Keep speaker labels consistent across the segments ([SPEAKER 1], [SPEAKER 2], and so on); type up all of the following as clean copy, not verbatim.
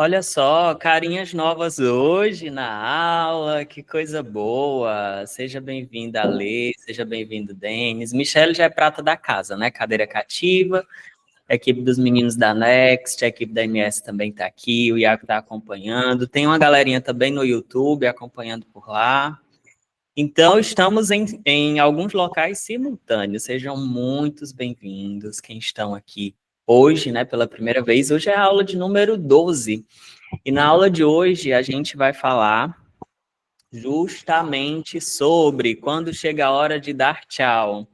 [SPEAKER 1] Olha só, carinhas novas hoje na aula, que coisa boa. Seja bem-vinda, Lê, seja bem-vindo, Denis. Michele já é prata da casa, né? Cadeira cativa, a equipe dos meninos da Next, a equipe da MS também está aqui, o Iago está acompanhando. Tem uma galerinha também no YouTube acompanhando por lá. Então, estamos em alguns locais simultâneos. Sejam muitos bem-vindos, quem estão aqui hoje, né, pela primeira vez. Hoje é a aula de número 12. E na aula de hoje a gente vai falar justamente sobre quando chega a hora de dar tchau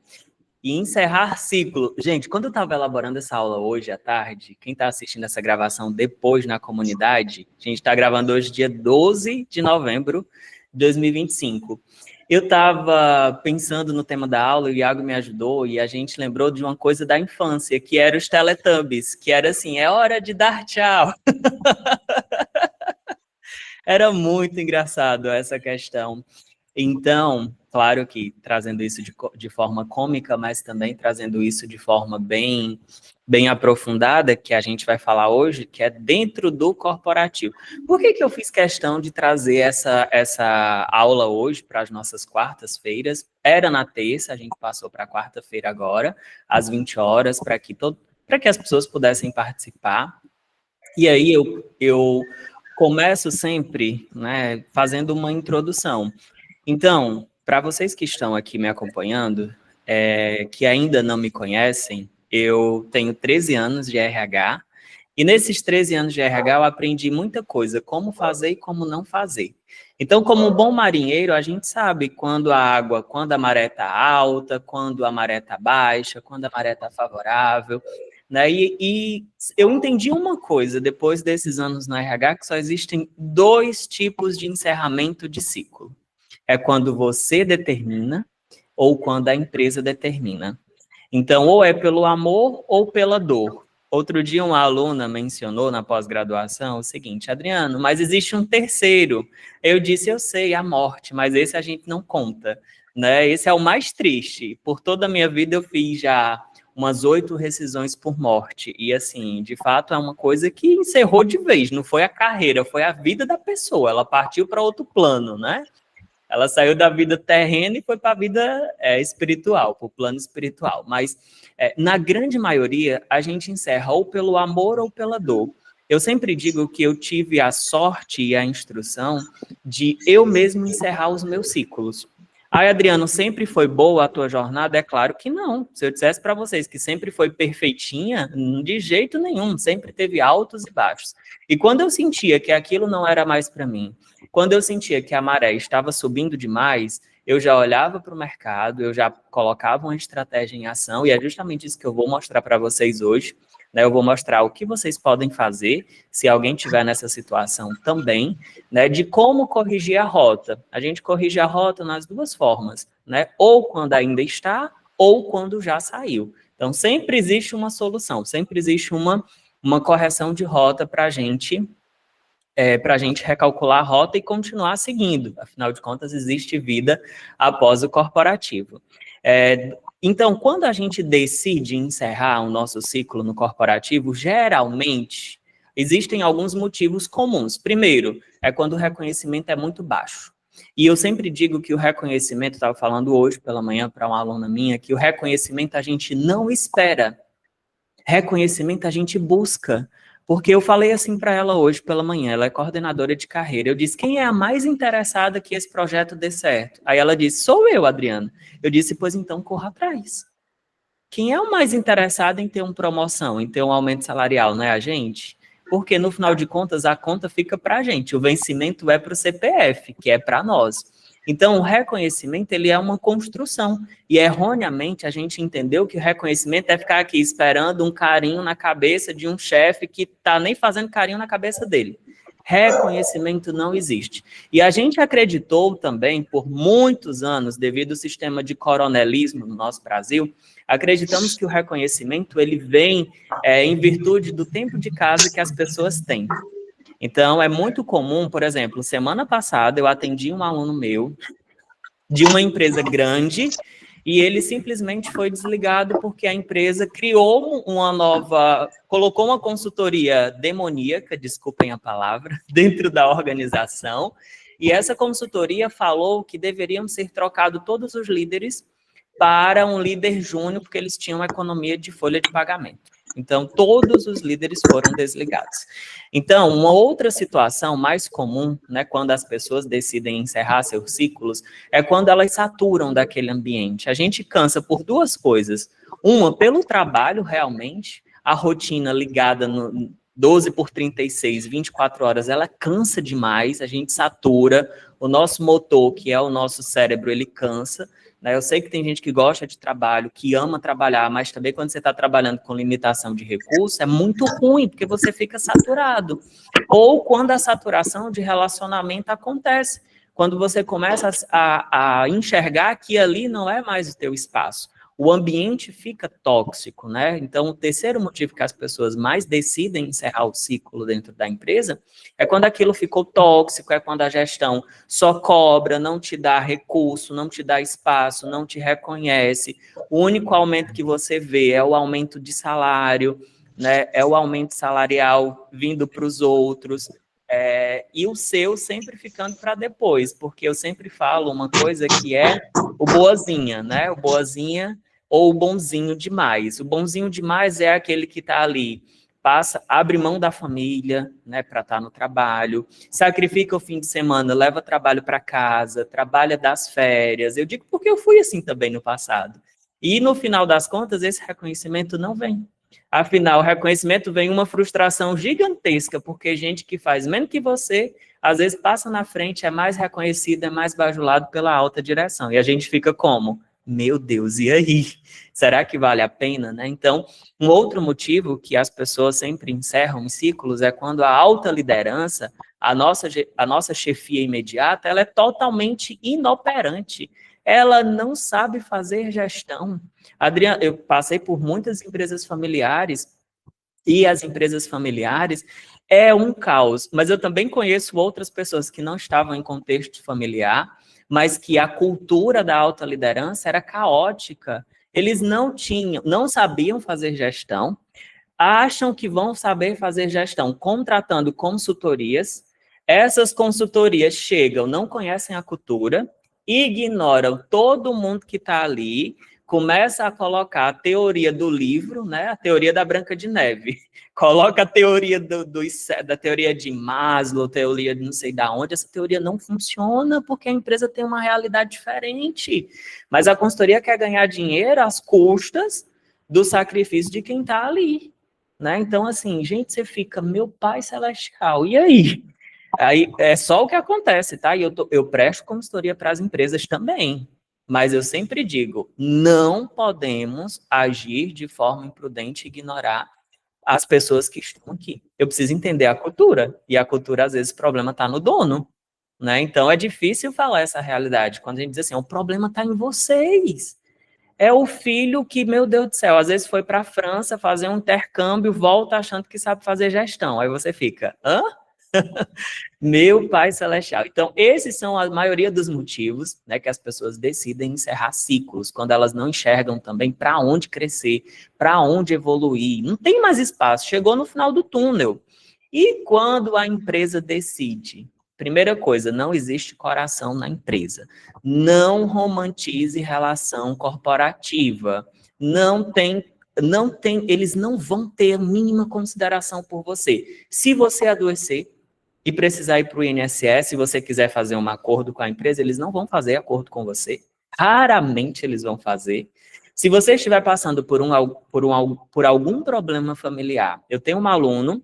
[SPEAKER 1] e encerrar ciclo. Gente, quando eu estava elaborando essa aula hoje à tarde, quem está assistindo essa gravação depois na comunidade, a gente está gravando hoje dia 12 de novembro de 2025. Eu estava pensando no tema da aula, o Iago me ajudou e a gente lembrou de uma coisa da infância, que era os Teletubbies, que era assim, é hora de dar tchau. Era muito engraçado essa questão. Então, claro que trazendo isso de forma cômica, mas também trazendo isso de forma bem aprofundada, que a gente vai falar hoje, que é dentro do corporativo. Por que eu fiz questão de trazer essa aula hoje para as nossas quartas-feiras? Era na terça, a gente passou para a quarta-feira agora, às 20 horas, para que as pessoas pudessem participar. E aí eu começo sempre, né, fazendo uma introdução. Então, para vocês que estão aqui me acompanhando, que ainda não me conhecem, eu tenho 13 anos de RH, e nesses 13 anos de RH eu aprendi muita coisa, como fazer e como não fazer. Então, como um bom marinheiro, a gente sabe quando a maré está alta, quando a maré está baixa, quando a maré está favorável, né? E eu entendi uma coisa depois desses anos no RH, que só existem dois tipos de encerramento de ciclo. É quando você determina ou quando a empresa determina. Então, ou é pelo amor ou pela dor. Outro dia, uma aluna mencionou na pós-graduação o seguinte: Adriano, mas existe um terceiro. Eu disse, eu sei, a morte, mas esse a gente não conta, né? Esse é o mais triste. Por toda a minha vida, eu fiz já umas 8 rescisões por morte. E, assim, de fato, é uma coisa que encerrou de vez. Não foi a carreira, foi a vida da pessoa. Ela partiu para outro plano, né? Ela saiu da vida terrena e foi para a vida espiritual, para o plano espiritual. Mas, na grande maioria, a gente encerra ou pelo amor ou pela dor. Eu sempre digo que eu tive a sorte e a instrução de eu mesmo encerrar os meus ciclos. Ai, Adriano, sempre foi boa a tua jornada? É claro que não. Se eu dissesse para vocês que sempre foi perfeitinha, de jeito nenhum, sempre teve altos e baixos. E quando eu sentia que aquilo não era mais para mim, quando eu sentia que a maré estava subindo demais, eu já olhava para o mercado, eu já colocava uma estratégia em ação, e é justamente isso que eu vou mostrar para vocês hoje. Né? Eu vou mostrar o que vocês podem fazer, se alguém estiver nessa situação também, né? De como corrigir a rota. A gente corrige a rota nas duas formas, né? Ou quando ainda está, ou quando já saiu. Então, sempre existe uma solução, sempre existe uma correção de rota para a gente recalcular a rota e continuar seguindo. Afinal de contas, existe vida após o corporativo. Então, quando a gente decide encerrar o nosso ciclo no corporativo, geralmente, existem alguns motivos comuns. Primeiro, é quando o reconhecimento é muito baixo. E eu sempre digo que o reconhecimento, estava falando hoje pela manhã para uma aluna minha, que o reconhecimento a gente não espera. Reconhecimento a gente busca. Porque eu falei assim para ela hoje pela manhã, ela é coordenadora de carreira. Eu disse, quem é a mais interessada que esse projeto dê certo? Aí ela disse, sou eu, Adriana. Eu disse, pois então corra atrás. Quem é o mais interessado em ter uma promoção, em ter um aumento salarial, não é a gente? Porque no final de contas a conta fica para a gente, o vencimento é para o CPF, que é para nós. Então, o reconhecimento, ele é uma construção. E, erroneamente, a gente entendeu que o reconhecimento é ficar aqui esperando um carinho na cabeça de um chefe que está nem fazendo carinho na cabeça dele. Reconhecimento não existe. E a gente acreditou também, por muitos anos, devido ao sistema de coronelismo no nosso Brasil, acreditamos que o reconhecimento, ele vem em virtude do tempo de casa que as pessoas têm. Então, é muito comum, por exemplo, semana passada eu atendi um aluno meu de uma empresa grande e ele simplesmente foi desligado porque a empresa colocou uma consultoria demoníaca, desculpem a palavra, dentro da organização, e essa consultoria falou que deveriam ser trocados todos os líderes para um líder júnior, porque eles tinham economia de folha de pagamento. Então, todos os líderes foram desligados. Então, uma outra situação mais comum, né, quando as pessoas decidem encerrar seus ciclos, é quando elas saturam daquele ambiente. A gente cansa por duas coisas. Uma, pelo trabalho, realmente, a rotina ligada no 12 por 36, 24 horas, ela cansa demais, a gente satura, o nosso motor, que é o nosso cérebro, ele cansa. Eu sei que tem gente que gosta de trabalho, que ama trabalhar, mas também quando você está trabalhando com limitação de recurso, é muito ruim, porque você fica saturado. Ou quando a saturação de relacionamento acontece, quando você começa a enxergar que ali não é mais o teu espaço. O ambiente fica tóxico, né? Então, o terceiro motivo que as pessoas mais decidem encerrar o ciclo dentro da empresa é quando aquilo ficou tóxico, é quando a gestão só cobra, não te dá recurso, não te dá espaço, não te reconhece. O único aumento que você vê é o aumento de salário, né? É o aumento salarial vindo para os outros. E o seu sempre ficando para depois, porque eu sempre falo uma coisa que é o boazinha, né? O boazinha ou o bonzinho demais. O bonzinho demais é aquele que está ali, abre mão da família, né, para estar no trabalho, sacrifica o fim de semana, leva trabalho para casa, trabalha das férias. Eu digo porque eu fui assim também no passado. E no final das contas, esse reconhecimento não vem. Afinal, o reconhecimento vem uma frustração gigantesca, porque gente que faz menos que você, às vezes passa na frente, é mais reconhecido, é mais bajulado pela alta direção. E a gente fica como? Meu Deus, e aí? Será que vale a pena, né? Então, um outro motivo que as pessoas sempre encerram em ciclos é quando a alta liderança, a nossa chefia imediata, ela é totalmente inoperante. Ela não sabe fazer gestão. Adriana, eu passei por muitas empresas familiares e as empresas familiares é um caos, mas eu também conheço outras pessoas que não estavam em contexto familiar, mas que a cultura da alta liderança era caótica. Eles não sabiam fazer gestão, acham que vão saber fazer gestão contratando consultorias. Essas consultorias chegam, não conhecem a cultura, ignoram todo mundo que está ali, começa a colocar a teoria do livro, né, a teoria da Branca de Neve, coloca a teoria da teoria de Maslow, teoria de não sei da onde, essa teoria não funciona porque a empresa tem uma realidade diferente, mas a consultoria quer ganhar dinheiro às custas do sacrifício de quem está ali, né? Então, assim, gente, você fica, meu pai celestial, e aí? Aí é só o que acontece, tá? E eu presto consultoria para as empresas também. Mas eu sempre digo, não podemos agir de forma imprudente e ignorar as pessoas que estão aqui. Eu preciso entender a cultura. E a cultura, às vezes, o problema está no dono. Né? Então, é difícil falar essa realidade. Quando a gente diz assim, o problema está em vocês. É o filho que, meu Deus do céu, às vezes foi para a França fazer um intercâmbio, volta achando que sabe fazer gestão. Aí você fica, hã? Meu Pai Celestial. Então, esses são a maioria dos motivos, né, que as pessoas decidem encerrar ciclos, quando elas não enxergam também para onde crescer, para onde evoluir. Não tem mais espaço, chegou no final do túnel. E quando a empresa decide? Primeira coisa, não existe coração na empresa. Não romantize relação corporativa. Eles não vão ter a mínima consideração por você. Se você adoecer, e precisar ir para o INSS, se você quiser fazer um acordo com a empresa, eles não vão fazer acordo com você. Raramente eles vão fazer. Se você estiver passando por algum problema familiar, eu tenho um aluno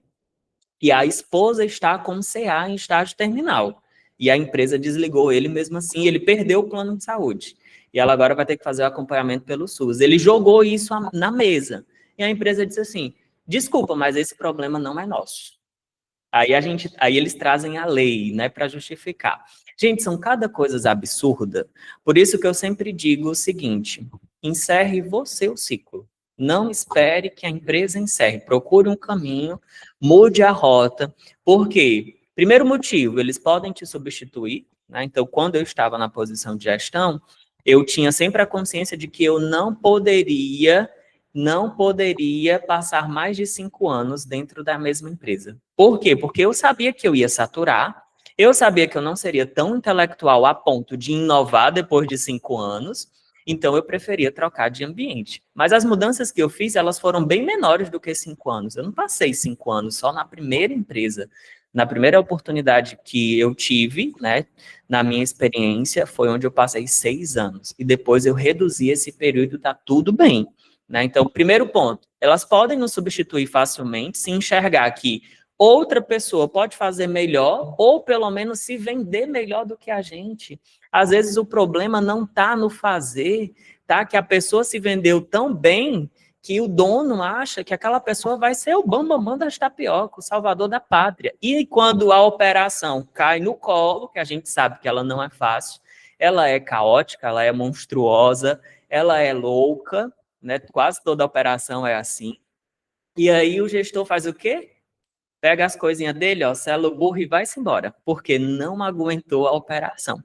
[SPEAKER 1] e a esposa está com CA em estágio terminal. E a empresa desligou ele mesmo assim, ele perdeu o plano de saúde. E ela agora vai ter que fazer o acompanhamento pelo SUS. Ele jogou isso na mesa. E a empresa disse assim, desculpa, mas esse problema não é nosso. Aí eles trazem a lei, né, para justificar. Gente, são cada coisa absurda. Por isso que eu sempre digo o seguinte: encerre você o ciclo. Não espere que a empresa encerre. Procure um caminho, mude a rota. Por quê? Primeiro motivo, eles podem te substituir. Né? Então, quando eu estava na posição de gestão, eu tinha sempre a consciência de que eu não poderia passar mais de 5 anos dentro da mesma empresa. Por quê? Porque eu sabia que eu ia saturar, eu sabia que eu não seria tão intelectual a ponto de inovar depois de 5 anos, então eu preferia trocar de ambiente. Mas as mudanças que eu fiz, elas foram bem menores do que 5 anos. Eu não passei 5 anos só na primeira empresa. Na primeira oportunidade que eu tive, né, na minha experiência, foi onde eu passei 6 anos. E depois eu reduzi esse período, tá tudo bem. Né? Então, primeiro ponto, elas podem nos substituir facilmente se enxergar que outra pessoa pode fazer melhor ou pelo menos se vender melhor do que a gente. Às vezes o problema não está no fazer, tá? Que a pessoa se vendeu tão bem que o dono acha que aquela pessoa vai ser o bambambam das tapioca, o salvador da pátria. E quando a operação cai no colo, que a gente sabe que ela não é fácil, ela é caótica, ela é monstruosa, ela é louca, né? Quase toda operação é assim. E aí o gestor faz o quê? Pega as coisinhas dele, ó, sela o burro e vai-se embora, porque não aguentou a operação.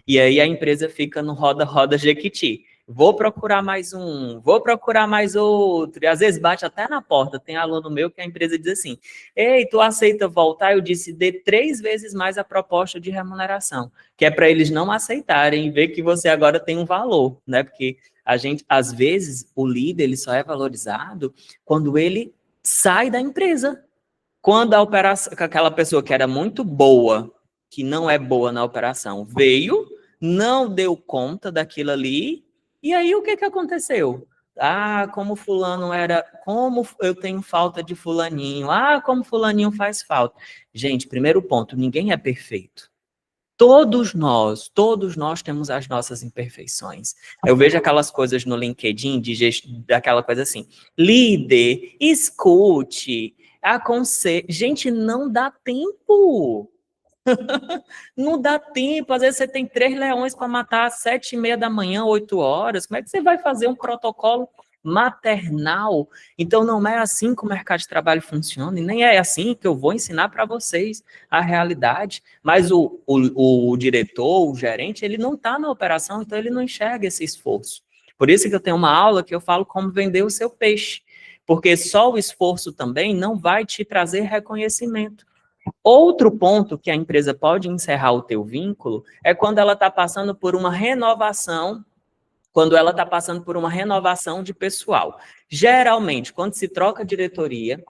[SPEAKER 1] E aí a empresa fica no roda-roda Jequiti. Vou procurar mais um, vou procurar mais outro. E às vezes bate até na porta. Tem aluno meu que a empresa diz assim: ei, tu aceita voltar? Eu disse, dê 3 vezes mais a proposta de remuneração, que é para eles não aceitarem e ver que você agora tem um valor, né? Porque a gente, às vezes, o líder ele só é valorizado quando ele sai da empresa. Quando a operação, aquela pessoa que era muito boa, que não é boa na operação, veio, não deu conta daquilo ali, e aí o que aconteceu? Ah, como fulano era, como eu tenho falta de fulaninho, como fulaninho faz falta. Gente, primeiro ponto, ninguém é perfeito. Todos nós temos as nossas imperfeições. Eu vejo aquelas coisas no LinkedIn, daquela coisa assim, líder, escute, aconselhe. Gente, não dá tempo. Não dá tempo. Às vezes você tem 3 leões para matar às 7h30 da manhã, 8 horas. Como é que você vai fazer um protocolo maternal? Então, não é assim que o mercado de trabalho funciona, e nem é assim que eu vou ensinar para vocês a realidade. Mas o diretor, o gerente, ele não está na operação, então ele não enxerga esse esforço. Por isso que eu tenho uma aula que eu falo como vender o seu peixe. Porque só o esforço também não vai te trazer reconhecimento. Outro ponto que a empresa pode encerrar o teu vínculo é quando ela está passando por uma renovação, de pessoal. Geralmente, quando se troca diretoria,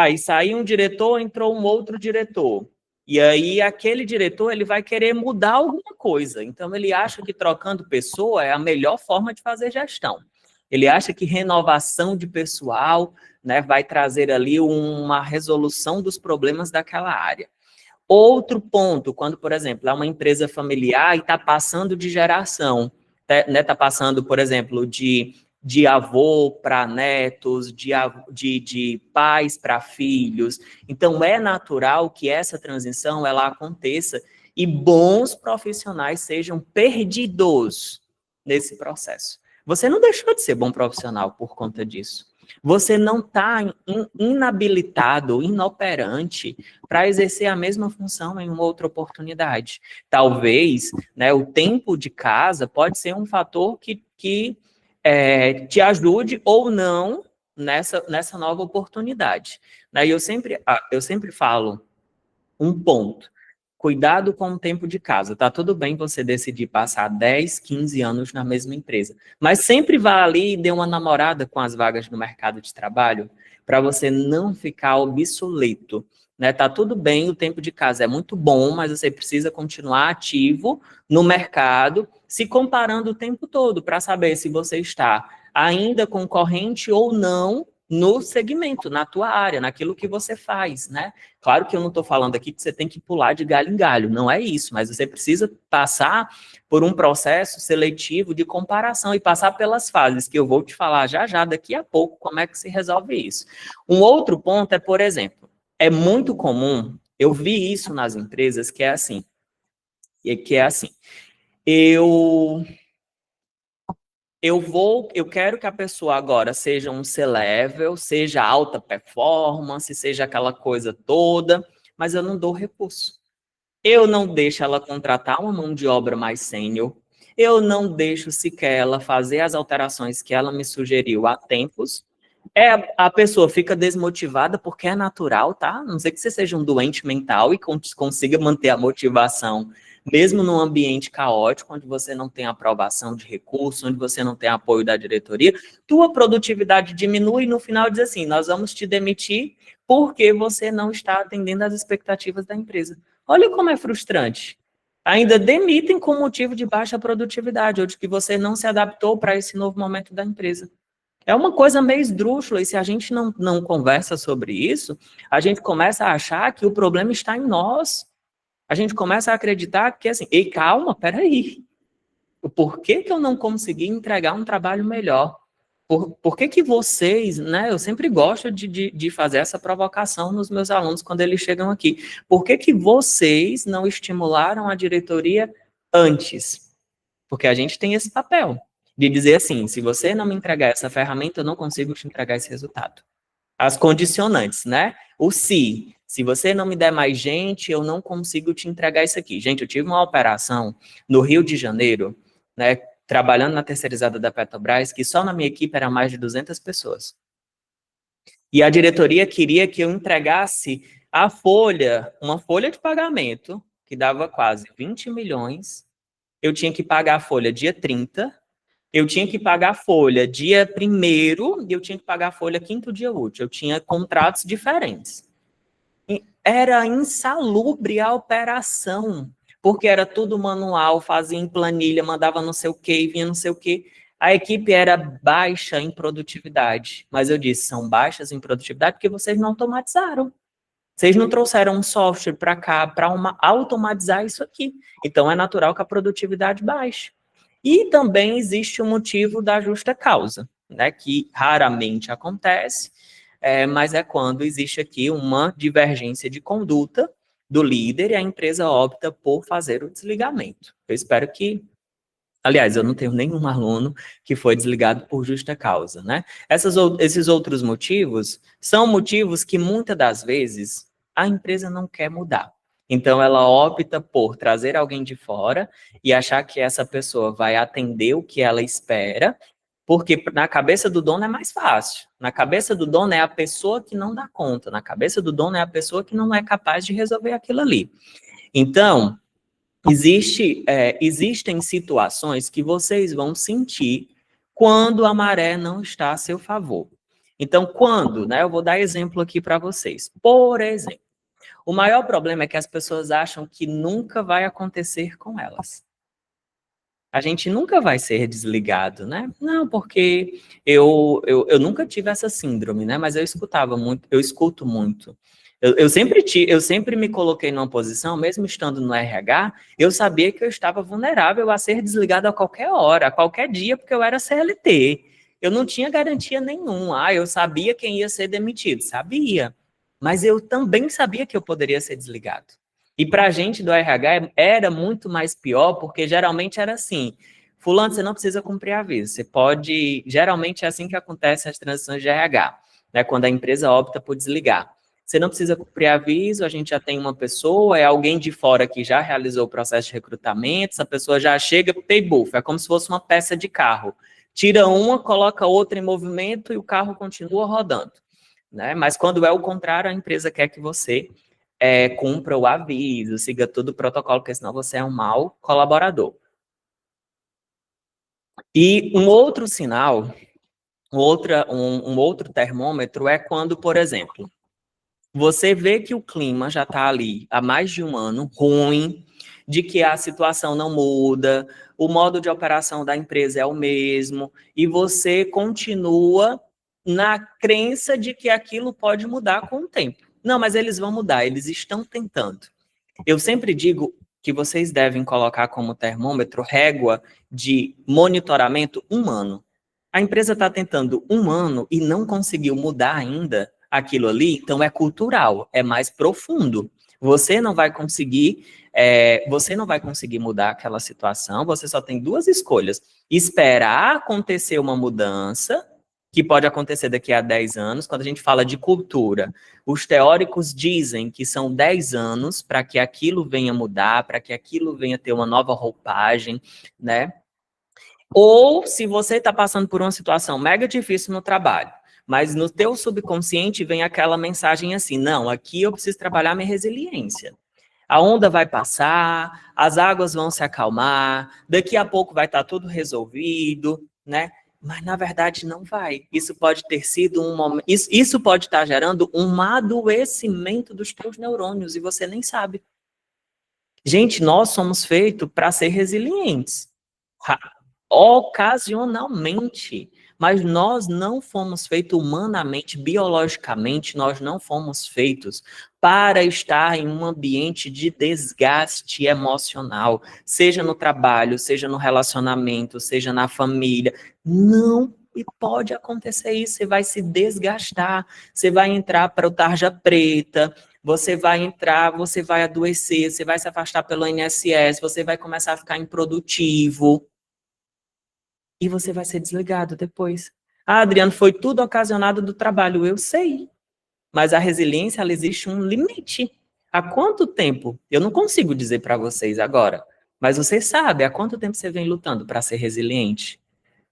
[SPEAKER 1] e saiu um diretor, entrou um outro diretor. E aí aquele diretor ele vai querer mudar alguma coisa. Então ele acha que trocando pessoa é a melhor forma de fazer gestão. Ele acha que renovação de pessoal, né, vai trazer ali uma resolução dos problemas daquela área. Outro ponto, quando, por exemplo, é uma empresa familiar e está passando de geração, né, está passando, por exemplo, de avô para netos, de pais para filhos. Então, é natural que essa transição ela aconteça e bons profissionais sejam perdidos nesse processo. Você não deixou de ser bom profissional por conta disso. Você não está inabilitado, inoperante para exercer a mesma função em uma outra oportunidade. Talvez, né, o tempo de casa pode ser um fator que te ajude ou não nessa nova oportunidade. Né? E eu sempre falo um ponto. Cuidado com o tempo de casa. Tá tudo bem você decidir passar 10, 15 anos na mesma empresa, mas sempre vá ali e dê uma namorada com as vagas no mercado de trabalho para você não ficar obsoleto. Né? Tá tudo bem, o tempo de casa é muito bom, mas você precisa continuar ativo no mercado, se comparando o tempo todo para saber se você está ainda concorrente ou não no segmento, na tua área, naquilo que você faz, né? Claro que eu não estou falando aqui que você tem que pular de galho em galho, não é isso, mas você precisa passar por um processo seletivo de comparação e passar pelas fases, que eu vou te falar já daqui a pouco como é que se resolve isso. Um outro ponto é, por exemplo, é muito comum, eu vi isso nas empresas, que é assim, eu quero que a pessoa agora seja um C-level, seja alta performance, seja aquela coisa toda, mas eu não dou recurso. Eu não deixo ela contratar uma mão de obra mais sênior, eu não deixo sequer ela fazer as alterações que ela me sugeriu há tempos. A pessoa fica desmotivada porque é natural, tá? A não sei que você seja um doente mental e consiga manter a motivação, mesmo num ambiente caótico, onde você não tem aprovação de recursos, onde você não tem apoio da diretoria, tua produtividade diminui e no final diz assim, nós vamos te demitir porque você não está atendendo às expectativas da empresa. Olha como é frustrante. Ainda demitem com motivo de baixa produtividade, ou de que você não se adaptou para esse novo momento da empresa. É uma coisa meio esdrúxula, e se a gente não conversa sobre isso, a gente começa a achar que o problema está em nós. A gente começa a acreditar que, assim, ei, calma, peraí. Por que eu não consegui entregar um trabalho melhor? Por que vocês, né? Eu sempre gosto de fazer essa provocação nos meus alunos quando eles chegam aqui. Por que vocês não estimularam a diretoria antes? Porque a gente tem esse papel de dizer assim, se você não me entregar essa ferramenta, eu não consigo te entregar esse resultado. As condicionantes, né? O se você não me der mais gente, eu não consigo te entregar isso aqui. Gente, eu tive uma operação no Rio de Janeiro, né, trabalhando na terceirizada da Petrobras, que só na minha equipe era mais de 200 pessoas. E a diretoria queria que eu entregasse a folha, uma folha de pagamento, que dava quase 20 milhões. Eu tinha que pagar a folha dia 30, eu tinha que pagar a folha dia 1º e eu tinha que pagar a folha 5º dia útil. Eu tinha contratos diferentes. E era insalubre a operação, porque era tudo manual, fazia em planilha, mandava não sei o quê, vinha não sei o quê. A equipe era baixa em produtividade, mas eu disse, são baixas em produtividade porque vocês não automatizaram. Vocês não trouxeram um software para cá para automatizar isso aqui. Então, é natural que a produtividade baixe. E também existe o motivo da justa causa, né, que raramente acontece, mas é quando existe aqui uma divergência de conduta do líder e a empresa opta por fazer o desligamento. Eu espero que, aliás, eu não tenho nenhum aluno que foi desligado por justa causa, né? Esses outros motivos são motivos que muitas das vezes a empresa não quer mudar. Então, ela opta por trazer alguém de fora e achar que essa pessoa vai atender o que ela espera, porque na cabeça do dono é mais fácil. Na cabeça do dono é a pessoa que não dá conta. Na cabeça do dono é a pessoa que não é capaz de resolver aquilo ali. Então, existem situações que vocês vão sentir quando a maré não está a seu favor. Então, quando, né? Eu vou dar exemplo aqui para vocês. Por exemplo, o maior problema é que as pessoas acham que nunca vai acontecer com elas. A gente nunca vai ser desligado, né? Não, porque eu nunca tive essa síndrome, né? Mas eu escuto muito. Eu sempre me coloquei numa posição, mesmo estando no RH, eu sabia que eu estava vulnerável a ser desligado a qualquer hora, a qualquer dia, porque eu era CLT. Eu não tinha garantia nenhuma. Eu sabia quem ia ser demitido, sabia. Mas eu também sabia que eu poderia ser desligado. E para a gente do RH era muito mais pior, porque geralmente era assim, fulano, você não precisa cumprir aviso, você pode, geralmente é assim que acontece as transições de RH, né, quando a empresa opta por desligar. Você não precisa cumprir aviso, a gente já tem uma pessoa, é alguém de fora que já realizou o processo de recrutamento, essa pessoa já chega, pay buff, é como se fosse uma peça de carro. Tira uma, coloca outra em movimento e o carro continua rodando, né? Mas quando é o contrário, a empresa quer que você cumpra o aviso, siga todo o protocolo, porque senão você é um mau colaborador. E um outro sinal, um outro termômetro é quando, por exemplo, você vê que o clima já está ali há mais de um ano, ruim, de que a situação não muda, o modo de operação da empresa é o mesmo, e você continua na crença de que aquilo pode mudar com o tempo. Não, mas eles vão mudar, eles estão tentando. Eu sempre digo que vocês devem colocar como termômetro régua de monitoramento humano. A empresa está tentando um ano e não conseguiu mudar ainda aquilo ali, então é cultural, é mais profundo. Você não vai conseguir mudar aquela situação, você só tem duas escolhas: esperar acontecer uma mudança, que pode acontecer daqui a 10 anos. Quando a gente fala de cultura, os teóricos dizem que são 10 anos para que aquilo venha mudar, para que aquilo venha ter uma nova roupagem, né? Ou se você está passando por uma situação mega difícil no trabalho, mas no teu subconsciente vem aquela mensagem assim, não, aqui eu preciso trabalhar minha resiliência. A onda vai passar, as águas vão se acalmar, daqui a pouco vai estar tudo resolvido, né? Mas na verdade não vai. Isso pode ter sido um momento. Isso pode estar gerando um adoecimento dos teus neurônios e você nem sabe. Gente, nós somos feitos para ser resilientes. Ocasionalmente. Mas nós não fomos feitos humanamente, biologicamente, nós não fomos feitos para estar em um ambiente de desgaste emocional, seja no trabalho, seja no relacionamento, seja na família. Não e pode acontecer isso, você vai se desgastar, você vai entrar para o tarja preta, você vai entrar, você vai adoecer, você vai se afastar pelo INSS, você vai começar a ficar improdutivo. E você vai ser desligado depois. Ah, Adriano, foi tudo ocasionado do trabalho. Eu sei. Mas a resiliência, ela existe um limite. Há quanto tempo? Eu não consigo dizer para vocês agora. Mas você sabe, há quanto tempo você vem lutando para ser resiliente?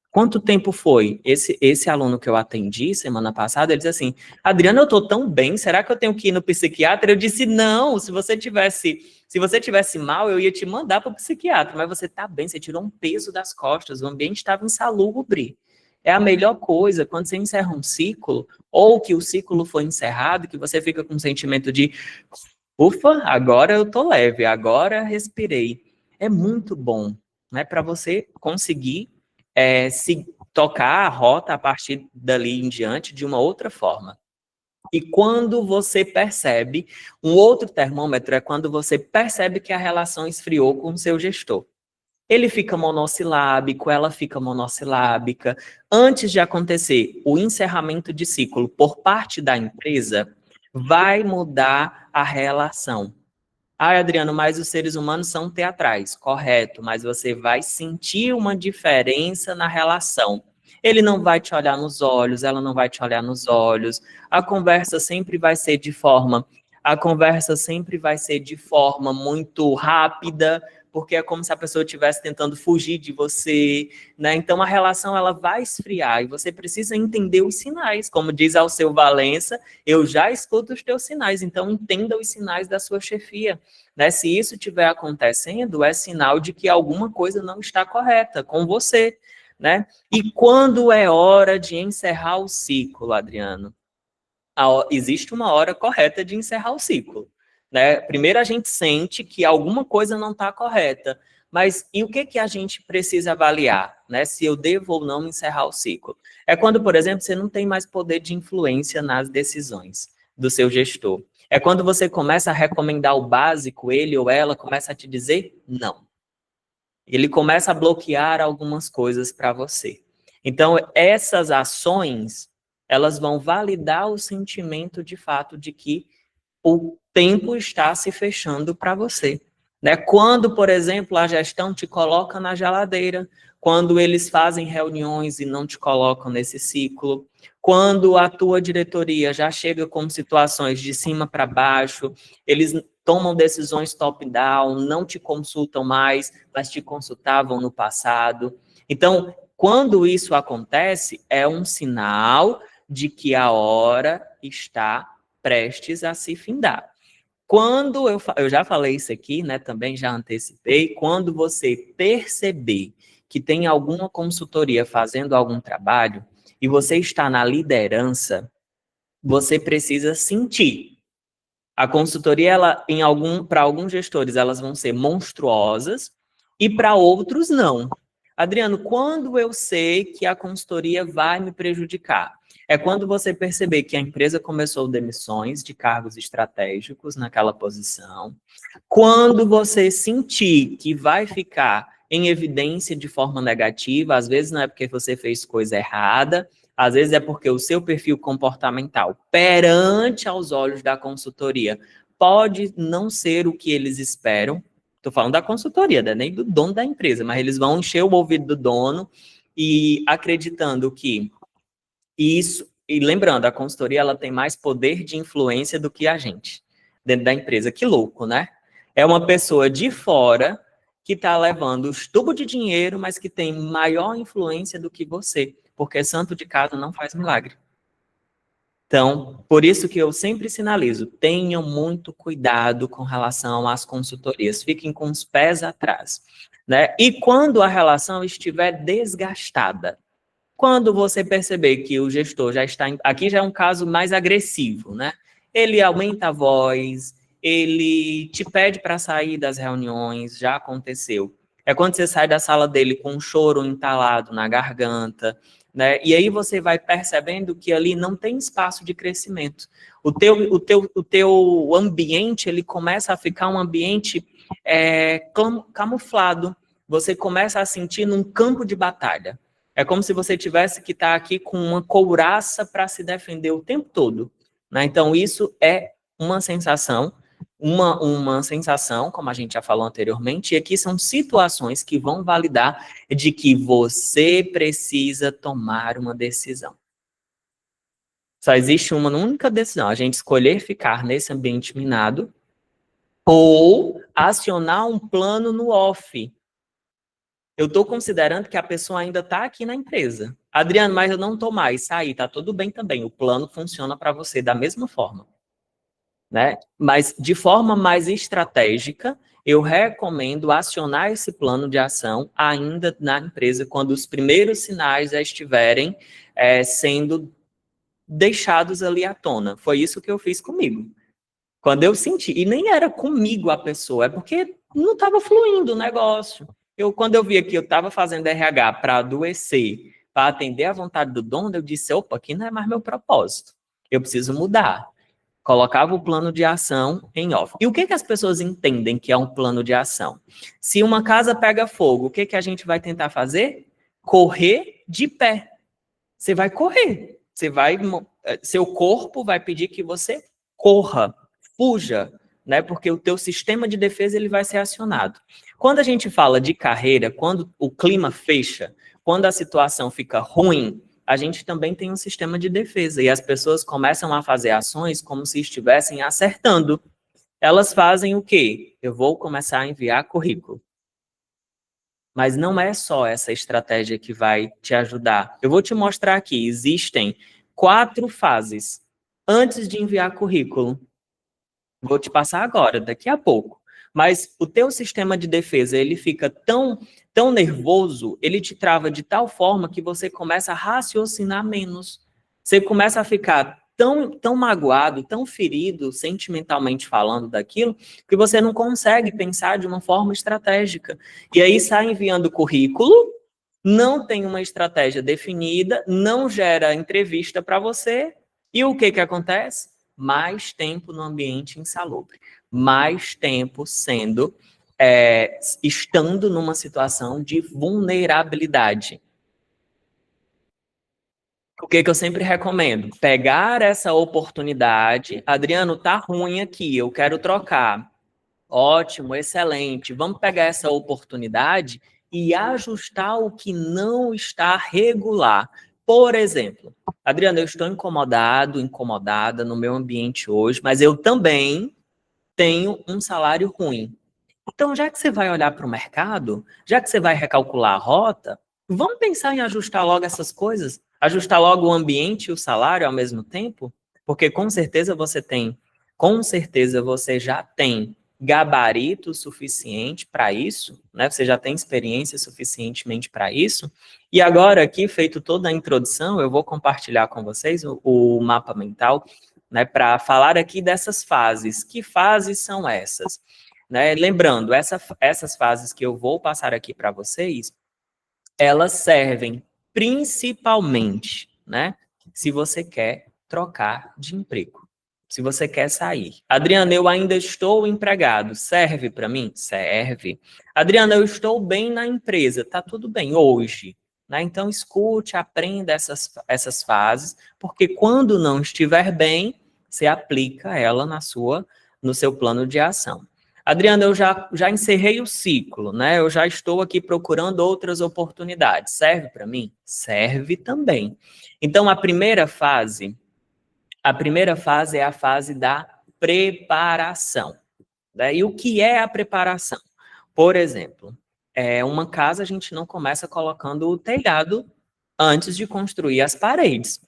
[SPEAKER 1] Quanto tempo foi? Esse aluno que eu atendi semana passada, ele disse assim, Adriana, eu estou tão bem, será que eu tenho que ir no psiquiatra? Eu disse, não, se você tivesse mal, eu ia te mandar para o psiquiatra, mas você está bem, você tirou um peso das costas, o ambiente estava insalubre. É a melhor coisa, quando você encerra um ciclo, ou que o ciclo foi encerrado, que você fica com um sentimento de, ufa, agora eu tô leve, agora respirei. É muito bom, né, para você conseguir se tocar a rota a partir dali em diante de uma outra forma. E quando você percebe, um outro termômetro é quando você percebe que a relação esfriou com o seu gestor. Ele fica monossilábico, ela fica monossilábica. Antes de acontecer o encerramento de ciclo por parte da empresa, vai mudar a relação. Ah, Adriano, mas os seres humanos são teatrais, correto, mas você vai sentir uma diferença na relação. Ele não vai te olhar nos olhos, ela não vai te olhar nos olhos. A conversa sempre vai ser de forma muito rápida, porque é como se a pessoa estivesse tentando fugir de você, né? Então a relação ela vai esfriar e você precisa entender os sinais, como diz Alceu Valença, eu já escuto os teus sinais, então entenda os sinais da sua chefia. Né? Se isso estiver acontecendo, é sinal de que alguma coisa não está correta com você. Né? E quando é hora de encerrar o ciclo, Adriano? Existe uma hora correta de encerrar o ciclo. Né? Primeiro a gente sente que alguma coisa não está correta, mas e o que a gente precisa avaliar? Né? Se eu devo ou não encerrar o ciclo? É quando, por exemplo, você não tem mais poder de influência nas decisões do seu gestor. É quando você começa a recomendar o básico, ele ou ela começa a te dizer não. Ele começa a bloquear algumas coisas para você. Então, essas ações, elas vão validar o sentimento de fato de que o tempo está se fechando para você. Né? Quando, por exemplo, a gestão te coloca na geladeira, quando eles fazem reuniões e não te colocam nesse ciclo, quando a tua diretoria já chega com situações de cima para baixo, eles tomam decisões top-down, não te consultam mais, mas te consultavam no passado. Então, quando isso acontece, é um sinal de que a hora está prestes a se findar. Quando eu já falei isso aqui, né, também já antecipei, quando você perceber que tem alguma consultoria fazendo algum trabalho e você está na liderança, você precisa sentir. A consultoria, ela, para alguns gestores, elas vão ser monstruosas e para outros não. Adriano, quando eu sei que a consultoria vai me prejudicar? É quando você perceber que a empresa começou demissões de cargos estratégicos naquela posição, quando você sentir que vai ficar em evidência de forma negativa, às vezes não é porque você fez coisa errada, às vezes é porque o seu perfil comportamental perante aos olhos da consultoria pode não ser o que eles esperam. Estou falando da consultoria, né? Nem do dono da empresa, mas eles vão encher o ouvido do dono e acreditando que isso... E lembrando, a consultoria ela tem mais poder de influência do que a gente dentro da empresa. Que louco, né? É uma pessoa de fora que está levando os tubos de dinheiro, mas que tem maior influência do que você, porque santo de casa não faz milagre. Então, por isso que eu sempre sinalizo, tenham muito cuidado com relação às consultorias, fiquem com os pés atrás, né? E quando a relação estiver desgastada, quando você perceber que o gestor já está, aqui já é um caso mais agressivo, né? Ele aumenta a voz, ele te pede para sair das reuniões, já aconteceu. É quando você sai da sala dele com um choro entalado na garganta, né? E aí você vai percebendo que ali não tem espaço de crescimento. O teu ambiente, ele começa a ficar um ambiente camuflado. Você começa a sentir num campo de batalha. É como se você tivesse que estar aqui com uma couraça para se defender o tempo todo, né? Então, isso é uma sensação, uma sensação, como a gente já falou anteriormente, e aqui são situações que vão validar de que você precisa tomar uma decisão. Só existe uma única decisão, a gente escolher ficar nesse ambiente minado ou acionar um plano no off. Eu estou considerando que a pessoa ainda está aqui na empresa. Adriano, mas eu não estou mais. Saí, tá tudo bem também. O plano funciona para você da mesma forma, né? Mas de forma mais estratégica, eu recomendo acionar esse plano de ação ainda na empresa, quando os primeiros sinais já estiverem sendo deixados ali à tona. Foi isso que eu fiz comigo. Quando eu senti, e nem era comigo a pessoa, é porque não estava fluindo o negócio. Quando eu via que eu estava fazendo RH para adoecer, para atender à vontade do dono, eu disse, opa, aqui não é mais meu propósito. Eu preciso mudar. Colocava o plano de ação em off. E o que as pessoas entendem que é um plano de ação? Se uma casa pega fogo, o que a gente vai tentar fazer? Correr de pé. Você vai correr. Seu corpo vai pedir que você corra, fuja, né? Porque o teu sistema de defesa ele vai ser acionado. Quando a gente fala de carreira, quando o clima fecha, quando a situação fica ruim, a gente também tem um sistema de defesa e as pessoas começam a fazer ações como se estivessem acertando. Elas fazem o quê? Eu vou começar a enviar currículo. Mas não é só essa estratégia que vai te ajudar. Eu vou te mostrar aqui, existem 4 fases antes de enviar currículo. Vou te passar agora, daqui a pouco. Mas o teu sistema de defesa, ele fica tão nervoso, ele te trava de tal forma que você começa a raciocinar menos. Você começa a ficar tão magoado, tão ferido, sentimentalmente falando daquilo, que você não consegue pensar de uma forma estratégica. E aí sai enviando currículo, não tem uma estratégia definida, não gera entrevista para você, e o que acontece? Mais tempo no ambiente insalubre, mais tempo estando numa situação de vulnerabilidade. O que eu sempre recomendo? Pegar essa oportunidade. Adriano, tá ruim aqui, eu quero trocar. Ótimo, excelente. Vamos pegar essa oportunidade e ajustar o que não está regular. Por exemplo, Adriano, eu estou incomodada no meu ambiente hoje, mas eu também tenho um salário ruim. Então, já que você vai olhar para o mercado, já que você vai recalcular a rota, vamos pensar em ajustar logo essas coisas? Ajustar logo o ambiente e o salário ao mesmo tempo? Porque com certeza você já tem gabarito suficiente para isso, né? Você já tem experiência suficientemente para isso. E agora, aqui, feito toda a introdução, eu vou compartilhar com vocês o mapa mental, né? Para falar aqui dessas fases. Que fases são essas? Né? Lembrando, essas fases que eu vou passar aqui para vocês, elas servem principalmente, né? Se você quer trocar de emprego, se você quer sair. Adriana, eu ainda estou empregado, serve para mim? Serve. Adriana, eu estou bem na empresa, tá tudo bem hoje. Né? Então, escute, aprenda essas fases, porque quando não estiver bem, você aplica ela no seu plano de ação. Adriana, eu já encerrei o ciclo, né? Eu já estou aqui procurando outras oportunidades. Serve para mim? Serve também. Então, a primeira fase é a fase da preparação. Né? E o que é a preparação? Por exemplo, uma casa a gente não começa colocando o telhado antes de construir as paredes.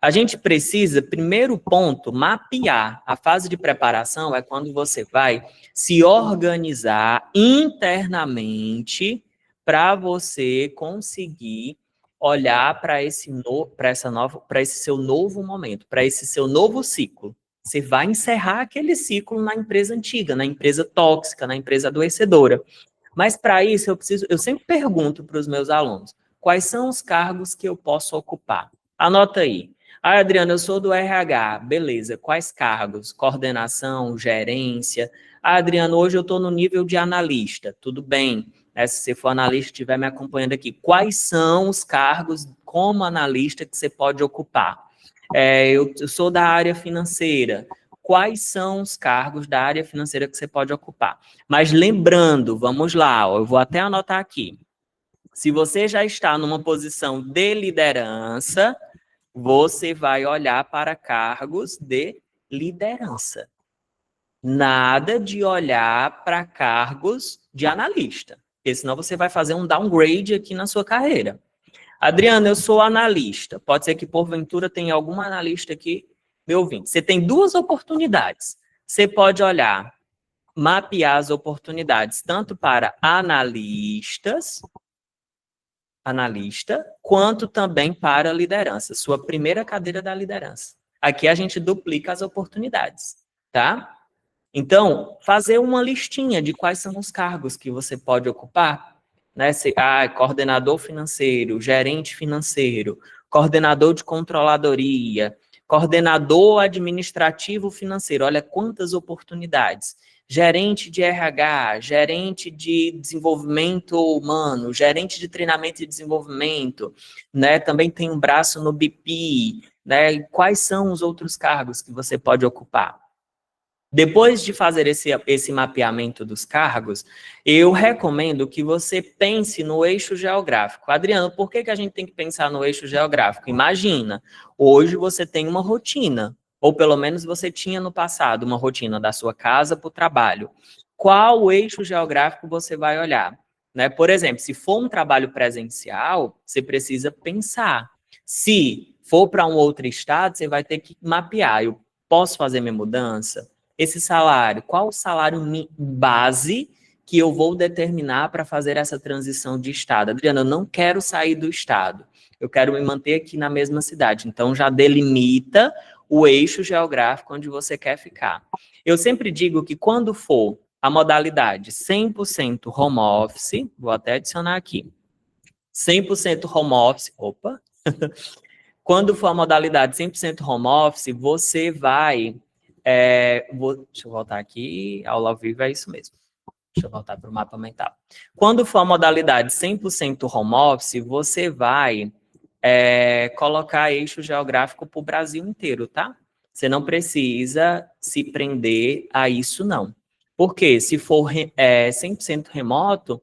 [SPEAKER 1] A gente precisa, primeiro ponto, mapear. A fase de preparação é quando você vai se organizar internamente para você conseguir olhar para esse seu novo momento, para esse seu novo ciclo. Você vai encerrar aquele ciclo na empresa antiga, na empresa tóxica, na empresa adoecedora. Mas para isso eu sempre pergunto para os meus alunos, quais são os cargos que eu posso ocupar? Anota aí. Ah, Adriana, eu sou do RH. Beleza. Quais cargos? Coordenação, gerência. Ah, Adriana, hoje eu estou no nível de analista. Tudo bem. Se você for analista, estiver me acompanhando aqui. Quais são os cargos como analista que você pode ocupar? Eu sou da área financeira. Quais são os cargos da área financeira que você pode ocupar? Mas lembrando, vamos lá, eu vou até anotar aqui. Se você já está numa posição de liderança, você vai olhar para cargos de liderança. Nada de olhar para cargos de analista, porque senão você vai fazer um downgrade aqui na sua carreira. Adriana, eu sou analista. Pode ser que porventura tenha algum analista aqui me ouvindo. Você tem duas oportunidades. Você pode olhar, mapear as oportunidades tanto para analista, quanto também para liderança, sua primeira cadeira da liderança. Aqui a gente duplica as oportunidades, tá? Então, fazer uma listinha de quais são os cargos que você pode ocupar, né? Coordenador financeiro, gerente financeiro, coordenador de controladoria, coordenador administrativo financeiro. Olha quantas oportunidades. Gerente de RH, gerente de desenvolvimento humano, gerente de treinamento e desenvolvimento, né? Também tem um braço no BP, né? E quais são os outros cargos que você pode ocupar? Depois de fazer esse mapeamento dos cargos, eu recomendo que você pense no eixo geográfico. Adriano, por que a gente tem que pensar no eixo geográfico? Imagina, hoje você tem uma rotina, ou pelo menos você tinha no passado uma rotina da sua casa para o trabalho. Qual eixo geográfico você vai olhar? Né? Por exemplo, se for um trabalho presencial, você precisa pensar. Se for para um outro estado, você vai ter que mapear. Eu posso fazer minha mudança? Esse salário, qual o salário base que eu vou determinar para fazer essa transição de estado? Adriana, eu não quero sair do estado, eu quero me manter aqui na mesma cidade. Então, já delimita o eixo geográfico onde você quer ficar. Eu sempre digo que quando for a modalidade 100% home office, vou até adicionar aqui, 100% home office, quando for a modalidade 100% home office, você vai... deixa eu voltar aqui, aula ao vivo é isso mesmo. Deixa eu voltar para o mapa mental. Quando for a modalidade 100% home office, você vai colocar eixo geográfico para o Brasil inteiro, tá? Você não precisa se prender a isso, não. Porque se for 100% remoto,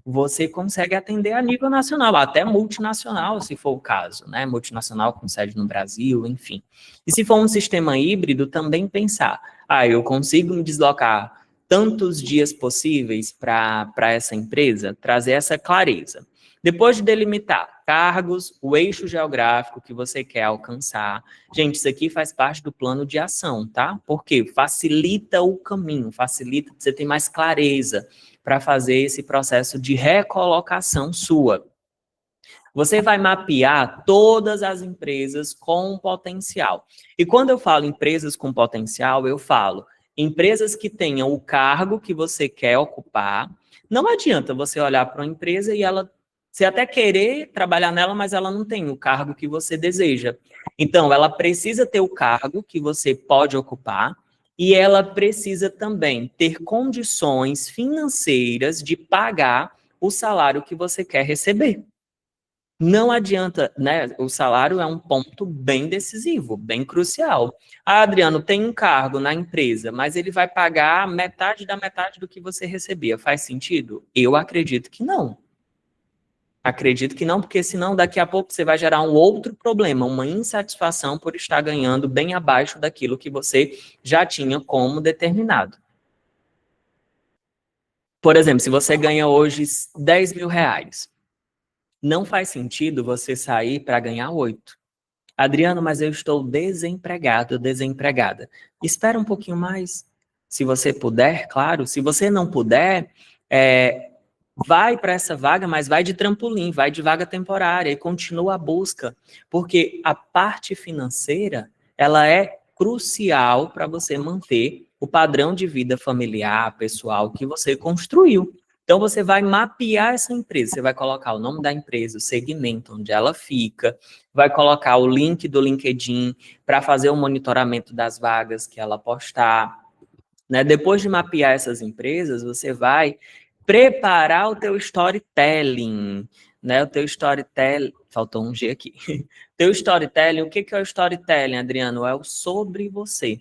[SPEAKER 1] você consegue atender a nível nacional, até multinacional, se for o caso, né? Multinacional com sede no Brasil, enfim. E se for um sistema híbrido, também pensar, eu consigo me deslocar tantos dias possíveis para essa empresa, trazer essa clareza. Depois de delimitar cargos, o eixo geográfico que você quer alcançar, gente, isso aqui faz parte do plano de ação, tá? Porque facilita o caminho, facilita, você tem mais clareza para fazer esse processo de recolocação sua. Você vai mapear todas as empresas com potencial. E quando eu falo empresas com potencial, eu falo empresas que tenham o cargo que você quer ocupar. Não adianta você olhar para uma empresa e você até querer trabalhar nela, mas ela não tem o cargo que você deseja. Então, ela precisa ter o cargo que você pode ocupar e ela precisa também ter condições financeiras de pagar o salário que você quer receber. Não adianta, né? O salário é um ponto bem decisivo, bem crucial. Adriano, tem um cargo na empresa, mas ele vai pagar metade da metade do que você recebia. Faz sentido? Eu acredito que não. Acredito que não, porque senão daqui a pouco você vai gerar um outro problema, uma insatisfação por estar ganhando bem abaixo daquilo que você já tinha como determinado. Por exemplo, se você ganha hoje 10 mil reais, não faz sentido você sair para ganhar 8. Adriano, mas eu estou desempregado, desempregada. Espera um pouquinho mais, se você puder, claro. Se você não puder, vai para essa vaga, mas vai de trampolim, vai de vaga temporária e continua a busca, porque a parte financeira, ela é crucial para você manter o padrão de vida familiar, pessoal que você construiu. Então você vai mapear essa empresa, você vai colocar o nome da empresa, o segmento onde ela fica, vai colocar o link do LinkedIn para fazer o monitoramento das vagas que ela postar, né? Depois de mapear essas empresas, você vai preparar o teu storytelling, né? O teu storytelling, faltou um G aqui. Teu storytelling, o que é o storytelling, Adriano? É o sobre você.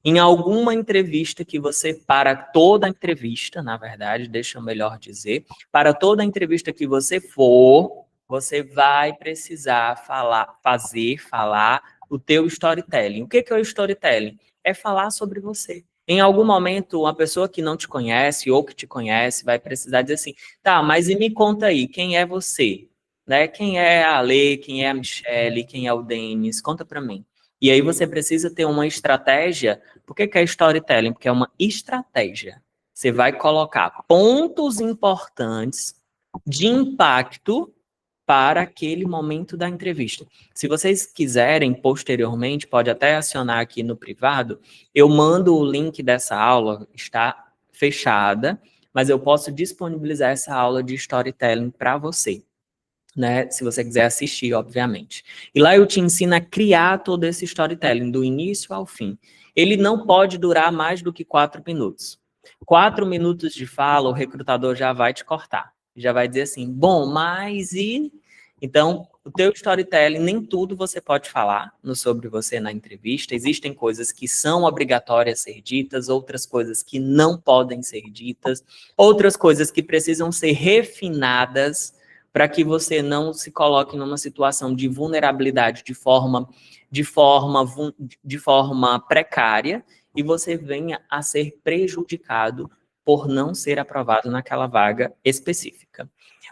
[SPEAKER 1] Em alguma entrevista que você, para toda entrevista, na verdade, deixa eu melhor dizer, para toda entrevista que você for, você vai precisar falar o teu storytelling. O que é o storytelling? É falar sobre você. Em algum momento, uma pessoa que não te conhece ou que te conhece vai precisar dizer assim, tá, mas e me conta aí, quem é você? Né? Quem é a Ale, quem é a Michelle, quem é o Denis? Conta para mim. E aí você precisa ter uma estratégia. Por que é storytelling? Porque é uma estratégia. Você vai colocar pontos importantes de impacto para aquele momento da entrevista. Se vocês quiserem, posteriormente, pode até acionar aqui no privado, eu mando o link dessa aula, está fechada, mas eu posso disponibilizar essa aula de storytelling para você, né? Se você quiser assistir, obviamente. E lá eu te ensino a criar todo esse storytelling, do início ao fim. Ele não pode durar mais do que 4 minutos. 4 minutos de fala, o recrutador já vai te cortar. Já vai dizer assim, bom, mas e... Então, o teu storytelling, nem tudo você pode falar sobre você na entrevista. Existem coisas que são obrigatórias ser ditas, outras coisas que não podem ser ditas, outras coisas que precisam ser refinadas para que você não se coloque numa situação de vulnerabilidade de forma precária e você venha a ser prejudicado por não ser aprovado naquela vaga específica.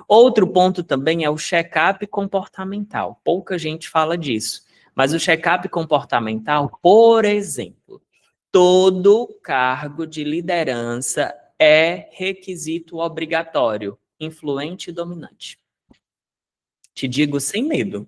[SPEAKER 1] Outro ponto também é o check-up comportamental. Pouca gente fala disso, mas o check-up comportamental, por exemplo, todo cargo de liderança é requisito obrigatório, influente e dominante. Te digo sem medo.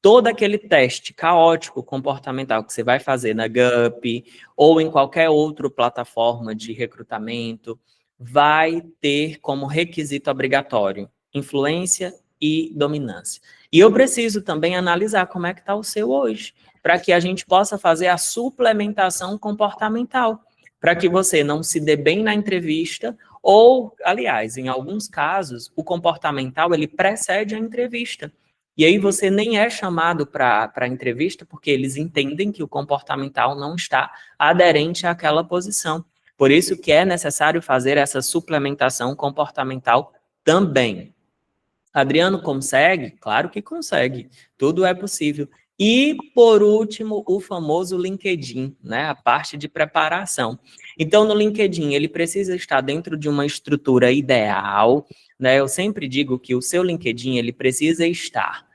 [SPEAKER 1] Todo aquele teste caótico comportamental que você vai fazer na Gup ou em qualquer outra plataforma de recrutamento vai ter como requisito obrigatório influência e dominância. E eu preciso também analisar como é que está o seu hoje, para que a gente possa fazer a suplementação comportamental, para que você não se dê bem na entrevista ou, aliás, em alguns casos, o comportamental ele precede a entrevista. E aí você nem é chamado para a entrevista porque eles entendem que o comportamental não está aderente àquela posição. Por isso que é necessário fazer essa suplementação comportamental também. Adriano consegue? Claro que consegue. Tudo é possível. E, por último, o famoso LinkedIn, né? A parte de preparação. Então, no LinkedIn, ele precisa estar dentro de uma estrutura ideal, né? Eu sempre digo que o seu LinkedIn, ele precisa estar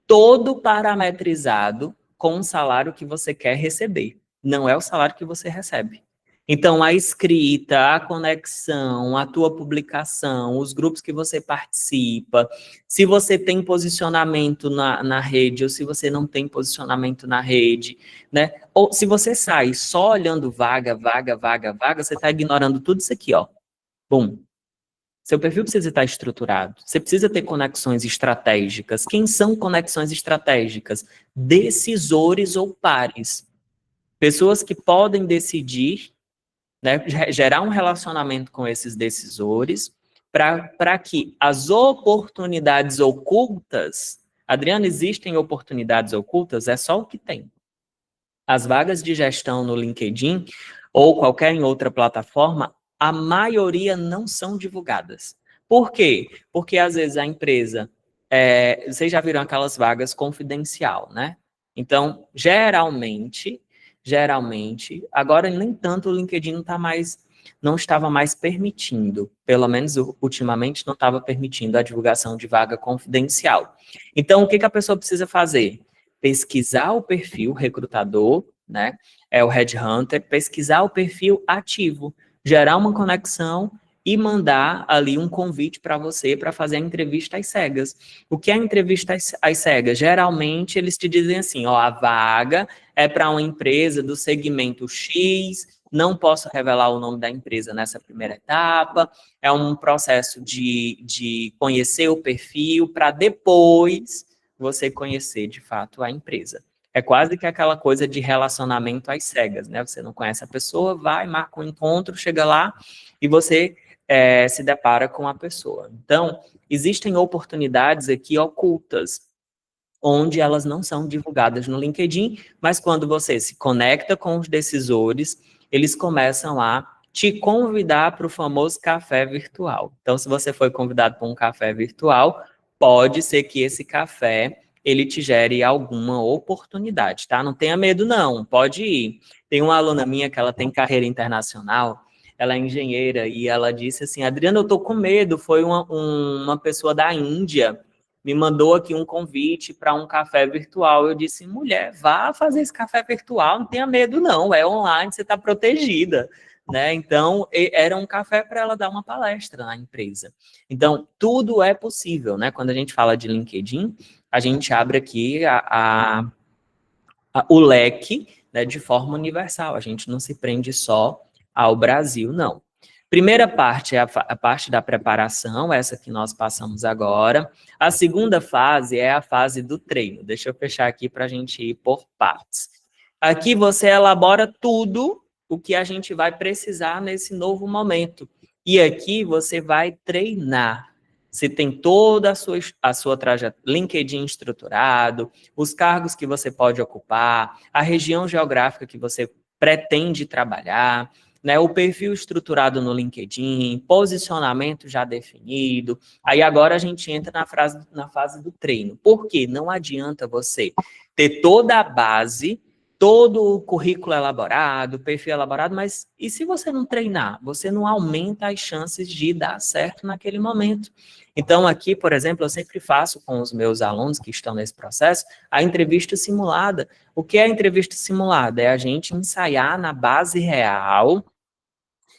[SPEAKER 1] todo parametrizado com o salário que você quer receber. Não é o salário que você recebe. Então, a escrita, a conexão, a tua publicação, os grupos que você participa, se você tem posicionamento na rede ou se você não tem posicionamento na rede, né? Ou se você sai só olhando vaga, você está ignorando tudo isso aqui, ó. Bum. Seu perfil precisa estar estruturado. Você precisa ter conexões estratégicas. Quem são conexões estratégicas? Decisores ou pares. Pessoas que podem decidir, né, gerar um relacionamento com esses decisores para que as oportunidades ocultas... Adriano, existem oportunidades ocultas? É só o que tem. As vagas de gestão no LinkedIn ou qualquer outra plataforma, a maioria não são divulgadas. Por quê? Porque às vezes a empresa, vocês já viram aquelas vagas confidencial, né? Então, geralmente, agora nem tanto o LinkedIn não está mais não estava mais permitindo, pelo menos ultimamente não estava permitindo a divulgação de vaga confidencial. Então, o que que a pessoa precisa fazer? Pesquisar o perfil recrutador, né? É o headhunter, pesquisar o perfil ativo, gerar uma conexão e mandar ali um convite para você para fazer a entrevista às cegas. O que é a entrevista às cegas? Geralmente eles te dizem assim, ó, a vaga é para uma empresa do segmento X, não posso revelar o nome da empresa nessa primeira etapa, é um processo de conhecer o perfil para depois você conhecer de fato a empresa. É quase que aquela coisa de relacionamento às cegas, né? Você não conhece a pessoa, vai, marca um encontro, chega lá e você se depara com a pessoa. Então, existem oportunidades aqui ocultas, onde elas não são divulgadas no LinkedIn, mas quando você se conecta com os decisores, eles começam a te convidar para o famoso café virtual. Então, se você foi convidado para um café virtual, pode ser que esse café ele te gere alguma oportunidade, tá? Não tenha medo, não. Pode ir. Tem uma aluna minha que ela tem carreira internacional, ela é engenheira, e ela disse assim, Adriana, eu tô com medo, foi uma pessoa da Índia, me mandou aqui um convite para um café virtual. Eu disse, mulher, vá fazer esse café virtual, não tenha medo não, é online, você está protegida, né? Então, era um café para ela dar uma palestra na empresa. Então, tudo é possível, né? Quando a gente fala de LinkedIn, a gente abre aqui o leque, né, de forma universal, a gente não se prende só ao Brasil, não. Primeira parte é a parte da preparação, essa que nós passamos agora. A segunda fase é a fase do treino. Deixa eu fechar aqui para a gente ir por partes. Aqui você elabora tudo o que a gente vai precisar nesse novo momento. E aqui você vai treinar. Você tem toda a sua trajetória, LinkedIn estruturado, os cargos que você pode ocupar, a região geográfica que você pretende trabalhar, né, o perfil estruturado no LinkedIn, posicionamento já definido. Aí agora a gente entra na fase do treino. Por quê? Não adianta você ter toda a base, todo o currículo elaborado, perfil elaborado, mas e se você não treinar? Você não aumenta as chances de dar certo naquele momento. Então, aqui, por exemplo, eu sempre faço com os meus alunos que estão nesse processo a entrevista simulada. O que é a entrevista simulada? É a gente ensaiar na base real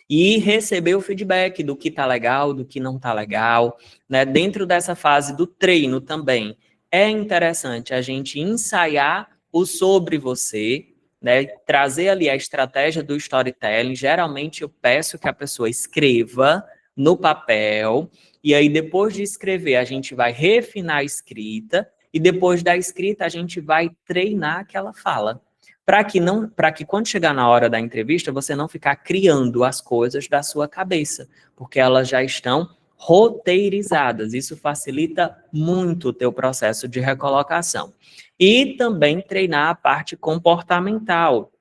[SPEAKER 1] e receber o feedback do que está legal, do que não está legal, né? Dentro dessa fase do treino também, é interessante a gente ensaiar o sobre você, né? Trazer ali a estratégia do storytelling. Geralmente eu peço que a pessoa escreva no papel, e aí depois de escrever a gente vai refinar a escrita, e depois da escrita a gente vai treinar aquela fala para que quando chegar na hora da entrevista, você não ficar criando as coisas da sua cabeça, porque elas já estão roteirizadas. Isso facilita muito o teu processo de recolocação. E também treinar a parte comportamental,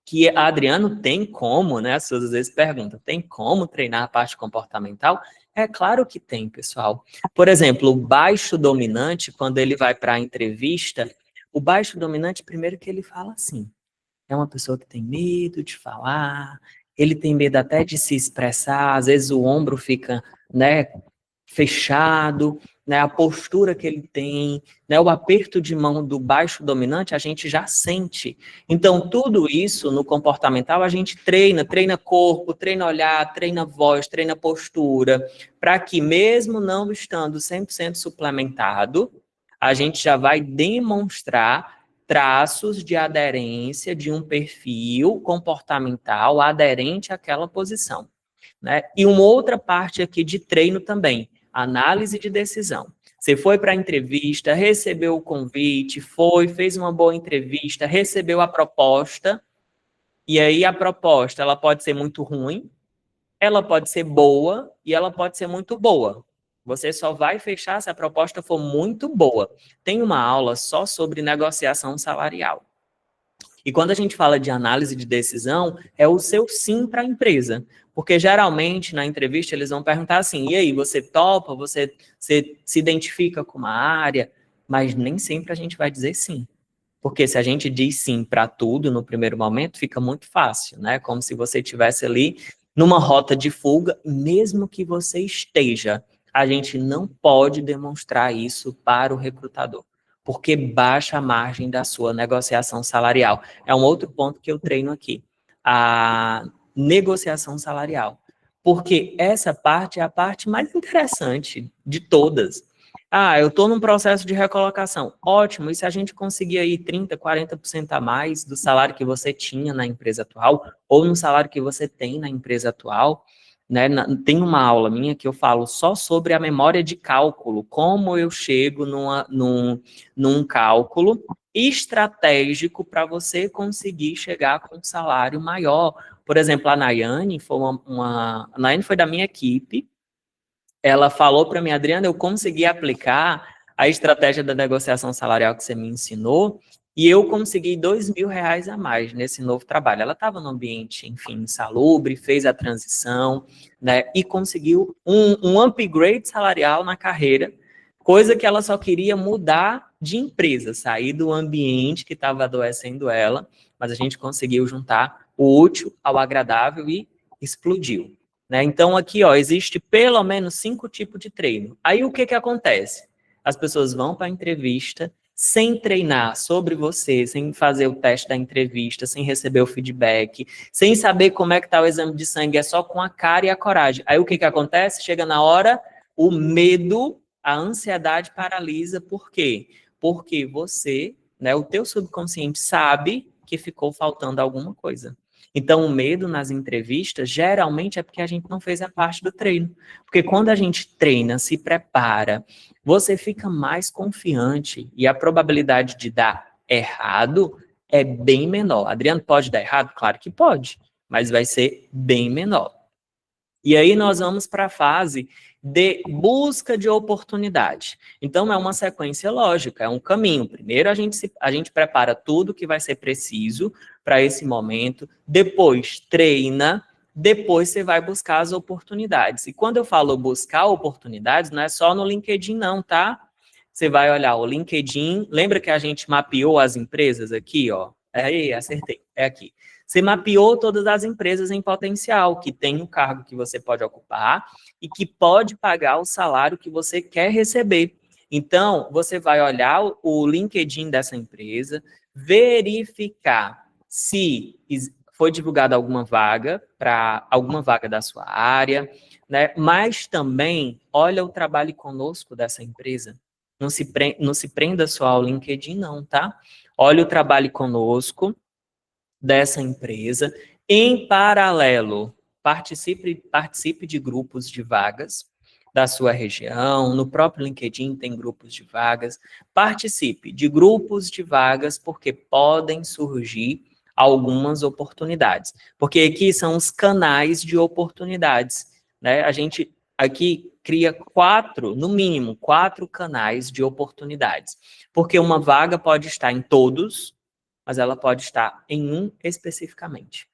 [SPEAKER 1] que a Adriano tem como, né? As pessoas às vezes perguntam, tem como treinar a parte comportamental? É claro que tem, pessoal. Por exemplo, o baixo dominante, quando ele vai para a entrevista, o baixo dominante, primeiro que ele fala assim, é uma pessoa que tem medo de falar, ele tem medo até de se expressar, às vezes o ombro fica, né, fechado, né, a postura que ele tem, né, o aperto de mão do baixo dominante, a gente já sente. Então, tudo isso no comportamental a gente treina corpo, treina olhar, treina voz, treina postura, para que mesmo não estando 100% suplementado, a gente já vai demonstrar traços de aderência de um perfil comportamental aderente àquela posição, né? E uma outra parte aqui de treino também, análise de decisão. Você foi para a entrevista, recebeu o convite, fez uma boa entrevista, recebeu a proposta, e aí a proposta ela pode ser muito ruim, ela pode ser boa e ela pode ser muito boa. Você só vai fechar se a proposta for muito boa. Tem uma aula só sobre negociação salarial. E quando a gente fala de análise de decisão, é o seu sim para a empresa. Porque geralmente na entrevista eles vão perguntar assim: e aí, você topa? Você se identifica com uma área? Mas nem sempre a gente vai dizer sim. Porque se a gente diz sim para tudo no primeiro momento, fica muito fácil, né? Como se você tivesse ali numa rota de fuga, mesmo que você esteja, a gente não pode demonstrar isso para o recrutador, porque baixa a margem da sua negociação salarial. É um outro ponto que eu treino aqui, a negociação salarial, porque essa parte é a parte mais interessante de todas. Ah, eu estou num processo de recolocação. Ótimo, e se a gente conseguir aí 30%, 40% a mais do salário que você tinha na empresa atual, ou no salário que você tem na empresa atual, né? Tem uma aula minha que eu falo só sobre a memória de cálculo, como eu chego num cálculo estratégico para você conseguir chegar com um salário maior. Por exemplo, a Nayane foi a Nayane foi da minha equipe. Ela falou para mim, Adriana, eu consegui aplicar a estratégia da negociação salarial que você me ensinou e eu consegui R$ 2.000 a mais nesse novo trabalho. Ela estava no ambiente, enfim, insalubre, fez a transição, né, e conseguiu um upgrade salarial na carreira, coisa que ela só queria mudar de empresa, sair do ambiente que estava adoecendo ela, mas a gente conseguiu juntar o útil ao agradável e explodiu. Né? Então, aqui, ó, existe pelo menos 5 tipos de treino. Aí, o que acontece? As pessoas vão para a entrevista sem treinar sobre você, sem fazer o teste da entrevista, sem receber o feedback, sem saber como é que está o exame de sangue, é só com a cara e a coragem. Aí, o que acontece? Chega na hora, o medo, a ansiedade paralisa. Por quê? Porque você, né, o teu subconsciente sabe que ficou faltando alguma coisa. Então, o medo nas entrevistas, geralmente, é porque a gente não fez a parte do treino. Porque quando a gente treina, se prepara, você fica mais confiante e a probabilidade de dar errado é bem menor. Adriano, pode dar errado? Claro que pode, mas vai ser bem menor. E aí nós vamos para a fase de busca de oportunidade. Então, é uma sequência lógica, é um caminho. Primeiro, a gente prepara tudo que vai ser preciso para esse momento, depois treina, depois você vai buscar as oportunidades. E quando eu falo buscar oportunidades, não é só no LinkedIn não, tá? Você vai olhar o LinkedIn, lembra que a gente mapeou as empresas aqui, ó? Aí, acertei, é aqui. Você mapeou todas as empresas em potencial, que tem o cargo que você pode ocupar e que pode pagar o salário que você quer receber. Então, você vai olhar o LinkedIn dessa empresa, verificar se foi divulgada alguma vaga para alguma vaga da sua área, né? Mas também olha o trabalho conosco dessa empresa. Não se prenda só ao LinkedIn, não, tá? Olha o trabalho conosco dessa empresa. Em paralelo, participe de grupos de vagas da sua região, no próprio LinkedIn tem grupos de vagas. Participe de grupos de vagas, porque podem surgir algumas oportunidades. Porque aqui são os canais de oportunidades, né? A gente aqui cria 4, no mínimo, 4 canais de oportunidades. Porque uma vaga pode estar em todos, mas ela pode estar em um especificamente.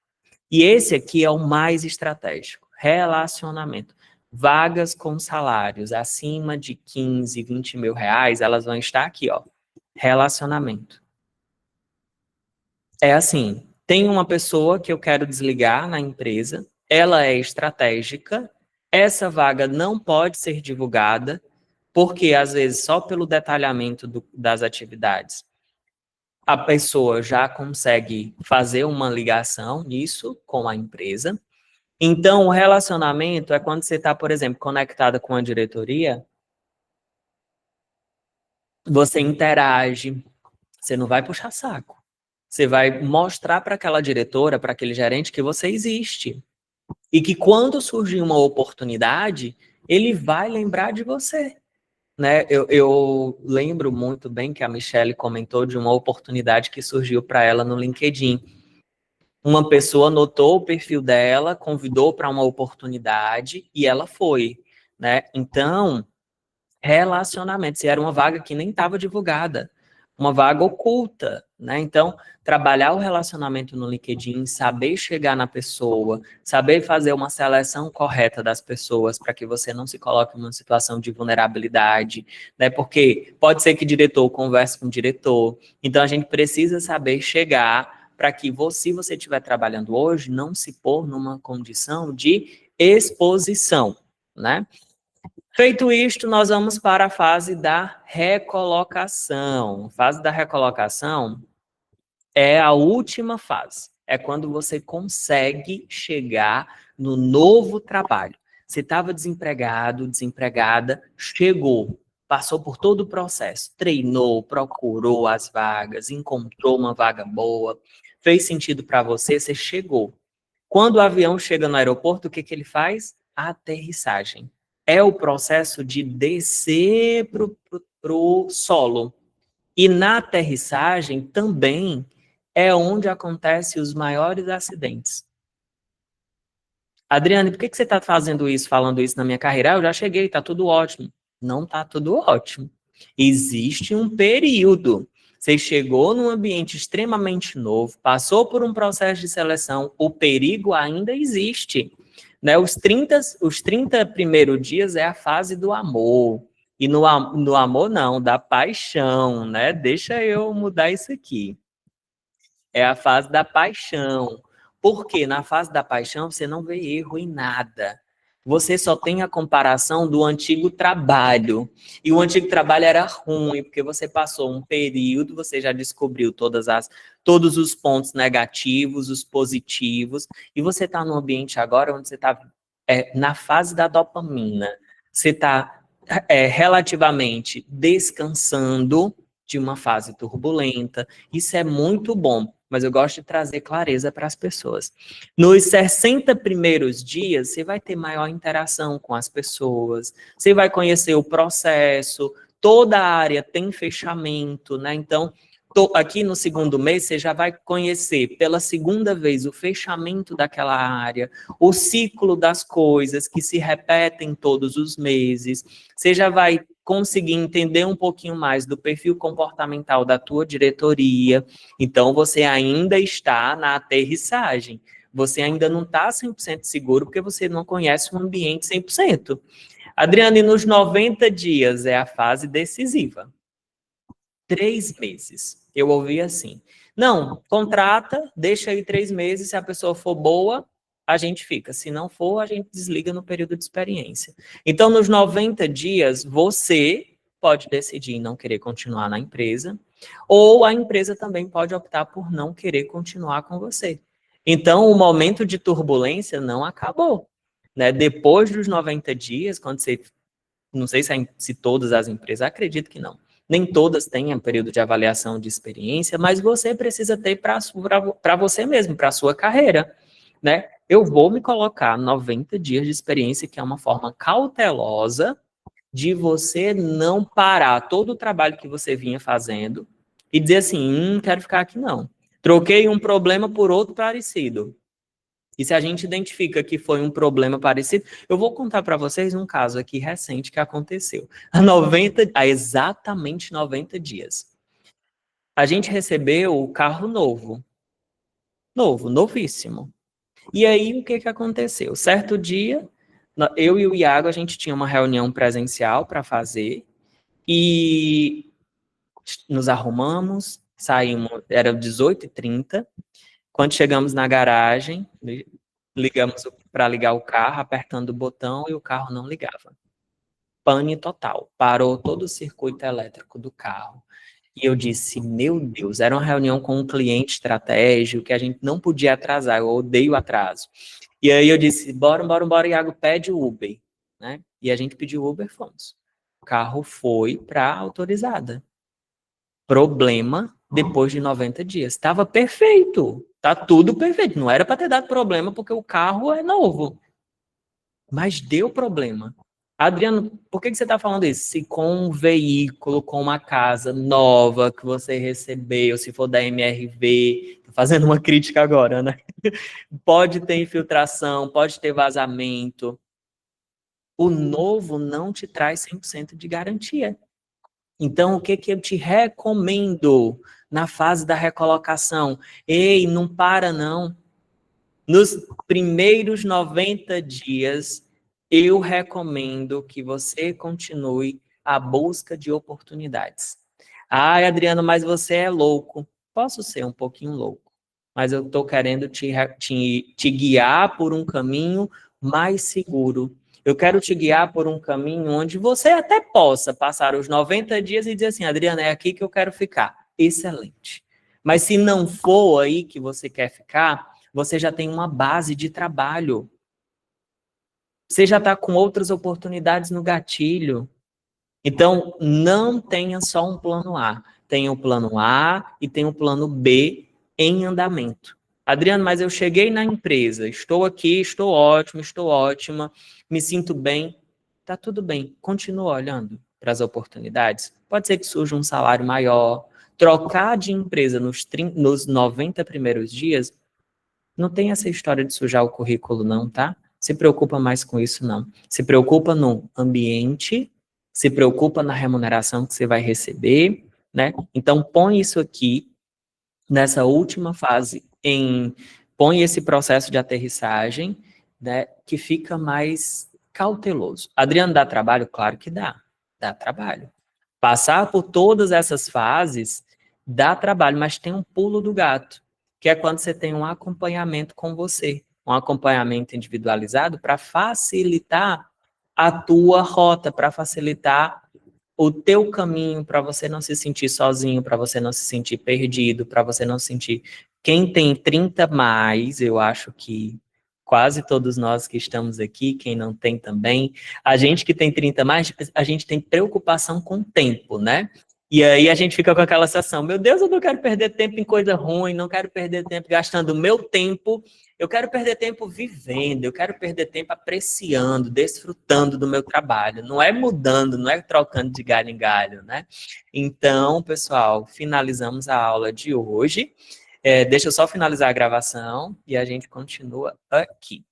[SPEAKER 1] E esse aqui é o mais estratégico, relacionamento. Vagas com salários acima de 15, 20 mil reais, elas vão estar aqui, ó, relacionamento. É assim, tem uma pessoa que eu quero desligar na empresa, ela é estratégica, essa vaga não pode ser divulgada, porque às vezes só pelo detalhamento das atividades a pessoa já consegue fazer uma ligação nisso com a empresa. Então, o relacionamento é quando você está, por exemplo, conectada com a diretoria, você interage, você não vai puxar saco. Você vai mostrar para aquela diretora, para aquele gerente, que você existe. E que quando surgir uma oportunidade, ele vai lembrar de você. Né? Eu lembro muito bem que a Michelle comentou de uma oportunidade que surgiu para ela no LinkedIn. Uma pessoa notou o perfil dela, convidou para uma oportunidade e ela foi, né? Então, relacionamento, se era uma vaga que nem estava divulgada, uma vaga oculta, né? Então, trabalhar o relacionamento no LinkedIn, saber chegar na pessoa, saber fazer uma seleção correta das pessoas para que você não se coloque numa situação de vulnerabilidade, né? Porque pode ser que diretor converse com diretor, então a gente precisa saber chegar para que você, se você estiver trabalhando hoje, não se pôr numa condição de exposição, né? Feito isto, nós vamos para a fase da recolocação. A fase da recolocação é a última fase. É quando você consegue chegar no novo trabalho. Você estava desempregado, desempregada, chegou, passou por todo o processo, treinou, procurou as vagas, encontrou uma vaga boa, fez sentido para você, você chegou. Quando o avião chega no aeroporto, o que que ele faz? A aterrissagem. É o processo de descer para o solo. E na aterrissagem também é onde acontecem os maiores acidentes. Adriane, por que que você está fazendo isso, falando isso na minha carreira? Ah, eu já cheguei, está tudo ótimo. Não está tudo ótimo. Existe um período. Você chegou num ambiente extremamente novo, passou por um processo de seleção, o perigo ainda existe. Né? Os 30 primeiros dias é a fase do amor. E no amor, não, da paixão, né? Deixa eu mudar isso aqui. É a fase da paixão. Porque na fase da paixão você não vê erro em nada. Você só tem a comparação do antigo trabalho. E o antigo trabalho era ruim, porque você passou um período, você já descobriu todos os pontos negativos, os positivos, e você está num ambiente agora onde você está na fase da dopamina. Você está relativamente descansando de uma fase turbulenta. Isso é muito bom, mas eu gosto de trazer clareza para as pessoas. Nos 60 primeiros dias, você vai ter maior interação com as pessoas, você vai conhecer o processo, toda a área tem fechamento, né? Então, aqui no segundo mês, você já vai conhecer pela segunda vez o fechamento daquela área, o ciclo das coisas que se repetem todos os meses, você já vai conseguir entender um pouquinho mais do perfil comportamental da tua diretoria. Então, você ainda está na aterrissagem. Você ainda não está 100% seguro porque você não conhece o ambiente 100%. Adriane, nos 90 dias é a fase decisiva. 3 meses. Eu ouvi assim. Não, contrata, deixa aí 3 meses, se a pessoa for boa, a gente fica. Se não for, a gente desliga no período de experiência. Então, nos 90 dias, você pode decidir não querer continuar na empresa, ou a empresa também pode optar por não querer continuar com você. Então, o momento de turbulência não acabou. Né? Depois dos 90 dias, quando você. Não sei se todas as empresas, acredito que não. Nem todas têm um período de avaliação de experiência, mas você precisa ter para você mesmo, para a sua carreira. Né? Eu vou me colocar 90 dias de experiência, que é uma forma cautelosa de você não parar todo o trabalho que você vinha fazendo e dizer assim, quero ficar aqui não. Troquei um problema por outro parecido. E se a gente identifica que foi um problema parecido, eu vou contar para vocês um caso aqui recente que aconteceu. Há exatamente 90 dias. A gente recebeu o carro novo. Novo, novíssimo. E aí, o que que aconteceu? Certo dia, eu e o Iago, a gente tinha uma reunião presencial para fazer e nos arrumamos, saímos, era 18h30. Quando chegamos na garagem, ligamos para ligar o carro, apertando o botão e o carro não ligava. Pane total. Parou todo o circuito elétrico do carro. E eu disse, meu Deus, era uma reunião com um cliente estratégico que a gente não podia atrasar, eu odeio atraso. E aí eu disse, bora, Iago, pede o Uber. Né? E a gente pediu Uber, fomos. O carro foi para autorizada. Problema depois de 90 dias. Estava perfeito. Tá tudo perfeito. Não era para ter dado problema porque o carro é novo. Mas deu problema. Adriano, por que você está falando isso? Se com um veículo, com uma casa nova que você recebeu, se for da MRV, tô fazendo uma crítica agora, né? Pode ter infiltração, pode ter vazamento. O novo não te traz 100% de garantia. Então, o que que eu te recomendo na fase da recolocação? Ei, não para não. Nos primeiros 90 dias, eu recomendo que você continue a busca de oportunidades. Ai, Adriano, mas você é louco. Posso ser um pouquinho louco, mas eu estou querendo te guiar por um caminho mais seguro. Eu quero te guiar por um caminho onde você até possa passar os 90 dias e dizer assim, Adriana, é aqui que eu quero ficar. Excelente. Mas se não for aí que você quer ficar, você já tem uma base de trabalho. Você já está com outras oportunidades no gatilho. Então, não tenha só um plano A. Tenha o plano A e tenha o plano B em andamento. Adriano, mas eu cheguei na empresa, estou aqui, estou ótimo, estou ótima, me sinto bem. Tá tudo bem, continua olhando para as oportunidades. Pode ser que surja um salário maior. Trocar de empresa nos 90 primeiros dias, não tem essa história de sujar o currículo, não, tá? Se preocupa mais com isso, não. Se preocupa no ambiente, se preocupa na remuneração que você vai receber, né? Então, põe isso aqui nessa última fase, põe esse processo de aterrissagem, né, que fica mais cauteloso. Adriano, dá trabalho? Claro que dá trabalho. Passar por todas essas fases dá trabalho, mas tem um pulo do gato, que é quando você tem um acompanhamento com você, um acompanhamento individualizado para facilitar a tua rota, para facilitar o teu caminho, para você não se sentir sozinho, para você não se sentir perdido, para você não se sentir... Quem tem 30 mais, eu acho que quase todos nós que estamos aqui, quem não tem também, a gente que tem 30 mais, a gente tem preocupação com o tempo, né? E aí a gente fica com aquela sensação, meu Deus, eu não quero perder tempo em coisa ruim, não quero perder tempo gastando o meu tempo, eu quero perder tempo vivendo, eu quero perder tempo apreciando, desfrutando do meu trabalho, não é mudando, não é trocando de galho em galho, né? Então, pessoal, finalizamos a aula de hoje. Deixa eu só finalizar a gravação e a gente continua aqui.